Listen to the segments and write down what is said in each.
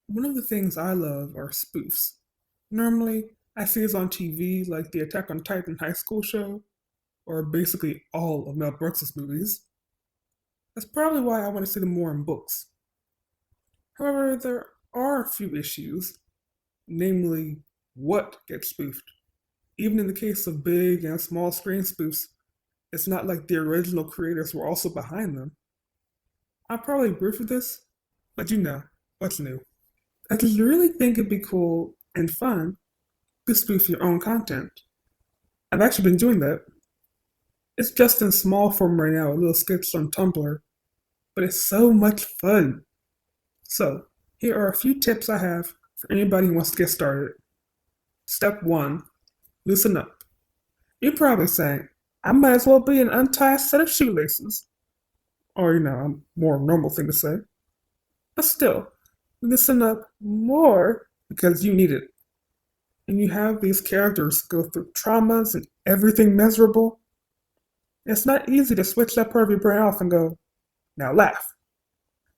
One of the things I love are spoofs. Normally, I see this on TV like the Attack on Titan high school show, or basically all of Mel Brooks' movies. That's probably why I want to see them more in books. However, there are a few issues, namely, what gets spoofed. Even in the case of big and small screen spoofs, it's not like the original creators were also behind them. I'll probably brief with this, but what's new? I just really think it'd be cool and fun to spoof your own content. I've actually been doing that. It's just in small form right now, little skits on Tumblr, but it's so much fun. So, here are a few tips I have for anybody who wants to get started. Step 1, loosen up. You're probably saying, I might as well be an untied set of shoelaces. Or, a more normal thing to say. But still, listen up more because you need it. And you have these characters go through traumas and everything miserable. It's not easy to switch that part of your brain off and go, now laugh.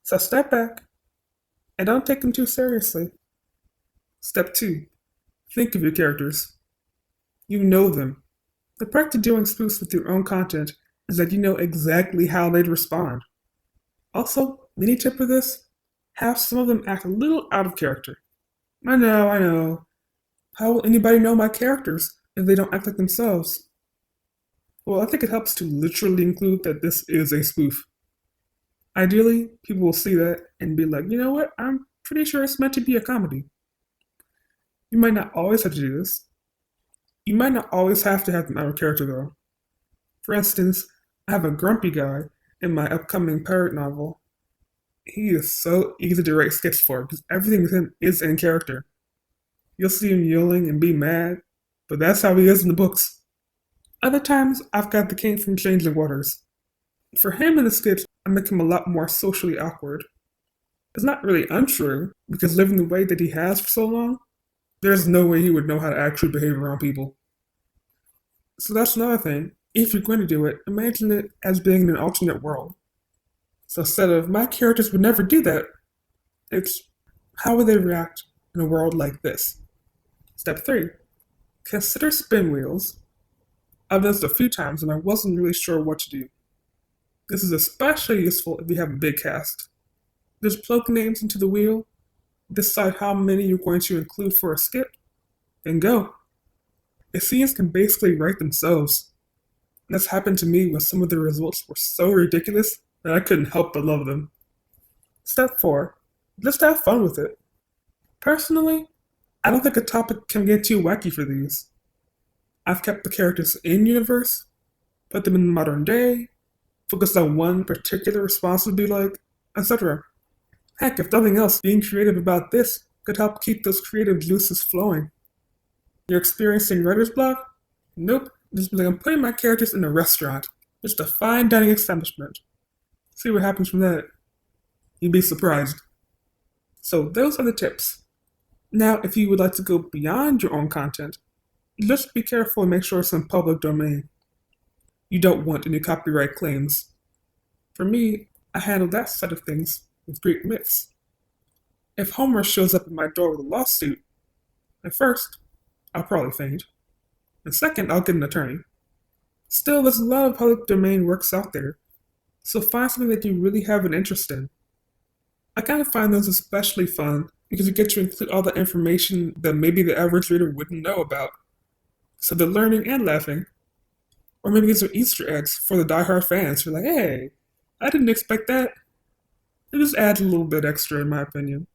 So step back and don't take them too seriously. Step 2, think of your characters. You know them. The perk to doing spoofs with your own content is that you know exactly how they'd respond. Also, mini tip for this, have some of them act a little out of character. I know. How will anybody know my characters if they don't act like themselves? Well, I think it helps to literally include that this is a spoof. Ideally, people will see that and be like, you know what, I'm pretty sure it's meant to be a comedy. You might not always have to do this. You might not always have to have them out of character though. For instance, I have a grumpy guy in my upcoming pirate novel. He is so easy to write skits for because everything with him is in character. You'll see him yelling and be mad, but that's how he is in the books. Other times, I've got the king from Changing Waters. For him in the skits, I make him a lot more socially awkward. It's not really untrue, because living the way that he has for so long, there's no way he would know how to actually behave around people. So that's another thing. If you're going to do it, imagine it as being in an alternate world. So instead of, my characters would never do that, it's, how would they react in a world like this? Step 3, consider spin wheels. I've done this a few times and I wasn't really sure what to do. This is especially useful if you have a big cast. Just plug names into the wheel, decide how many you're going to include for a skit, and go. The scenes can basically write themselves. That's happened to me when some of the results were so ridiculous that I couldn't help but love them. Step 4, just have fun with it. Personally, I don't think a topic can get too wacky for these. I've kept the characters in universe, put them in the modern day, focused on one particular response would be like, etc. Heck, if nothing else, being creative about this could help keep those creative juices flowing. You're experiencing writer's block? Nope, just be like I'm putting my characters in a restaurant, just a fine dining establishment. See what happens from that. You'd be surprised. So those are the tips. Now, if you would like to go beyond your own content, just be careful and make sure it's in public domain. You don't want any copyright claims. For me, I handle that side of things with Greek myths. If Homer shows up at my door with a lawsuit, at first, I'll probably faint. And second, I'll get an attorney. Still, there's a lot of public domain works out there, so find something that you really have an interest in. I kind of find those especially fun because you get to include all the information that maybe the average reader wouldn't know about. So they're learning and laughing. Or maybe these are Easter eggs for the diehard fans who are like, hey, I didn't expect that. It just adds a little bit extra, in my opinion.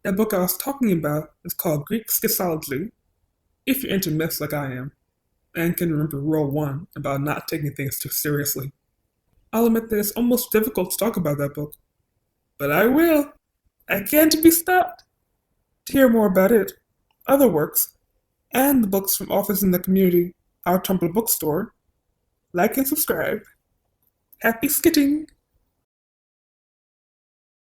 That book I was talking about is called Greek Skits-ology, if you're into myths like I am, and can remember Rule 1 about not taking things too seriously. I'll admit that it's almost difficult to talk about that book, but I will. I can't be stopped. To hear more about it, other works, and the books from authors in the community, our Tumblr bookstore, like and subscribe. Happy skitting!